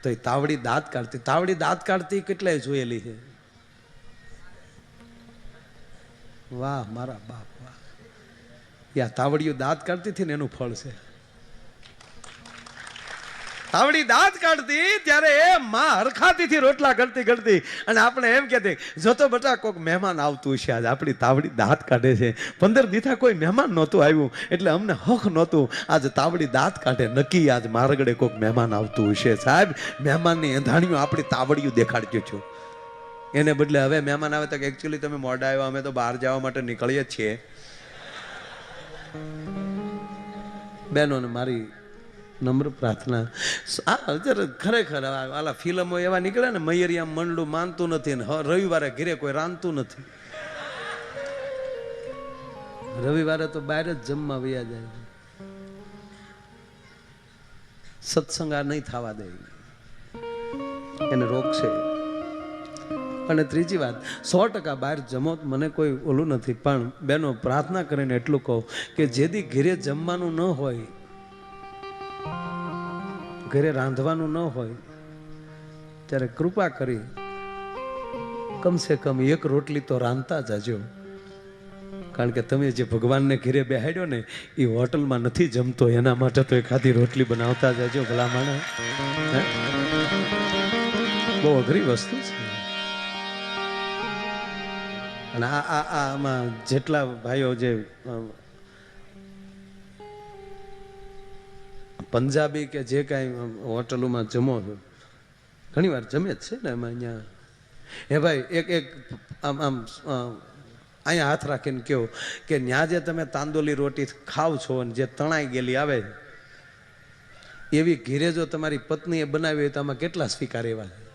તો એ તાવડી દાંત કાઢતી કેટલાય જોયેલી છે. વાહ મારા બાપ વાહ, યા તાવડીયું દાંત કાઢતી હતી ને એનું ફળ છે. તાવડી દાંત કાઢતી ત્યારે એ માં હરખાતી થી રોટલા કરતી અને આપણે એમ કહેતી જોતો બટા કોઈક મહેમાન આવતું છે, આજ આપણી તાવડી દાંત કાઢે છે. 15 દીથા કોઈ મહેમાન નહોતું આવ્યું એટલે અમને હક નહોતું, આજ તાવડી દાંત કાઢે, નક્કી આજ મારગડે કોઈક મહેમાન આવતું હશે. સાહેબ મહેમાનની એંધાણીઓ આપણી તાવડીયું દેખાડજો છો. એને બદલે હવે મહેમાન આવે તો કે એકચ્યુઅલી તમે મોડા આવ્યા, અમે તો બહાર જવા માટે નીકળીએ જ છીએ. બહેનોને મારી નમ્ર પ્રાર્થના, ખરેખર આલા ફિલ્મો એવા નીકળે ને, મૈયરિયા મંડળું માનતું નથી ને રવિવારે ઘરે કોઈ રાંધતું નથી. રવિવારે તો બહાર જ જમવા વયા જાય. સત્સંગ આ નહીં થવા દે, એને રોકશે. અને ત્રીજી વાત, 100% બહાર જમો મને કોઈ ઓલું નથી, પણ બેનો પ્રાર્થના કરીને એટલું કહું કે જેથી ઘરે જમવાનું ન હોય, ઘરે રાંધવાનું ન હોય, ત્યારે કૃપા કરી કમસે કમ એક રોટલી તો રાંધતા જજો. કારણ કે તમે જે ભગવાનને ઘરે બેહાડ્યો ને એ હોટલમાં નથી જમતો, એના માટે તો એકાદી રોટલી બનાવતા જજો ભલા માણસ. બહુ અઘરી વસ્તુ છે. અને આમાં જેટલા ભાઈઓ જે પંજાબી કે જે કાંઈ હોટલોમાં જમો છો, ઘણી વાર જમે જ છે ને એમાં, અહીંયા હે ભાઈ એક આમ અહીંયા હાથ રાખીને કહો કે ત્યાં જે તમે તાંદોલી રોટી ખાવ છો અને જે તણાઈ ગયેલી આવે એવી ઘીરે જો તમારી પત્નીએ બનાવી હોય તો આમાં કેટલા સ્વીકાર એવા છે.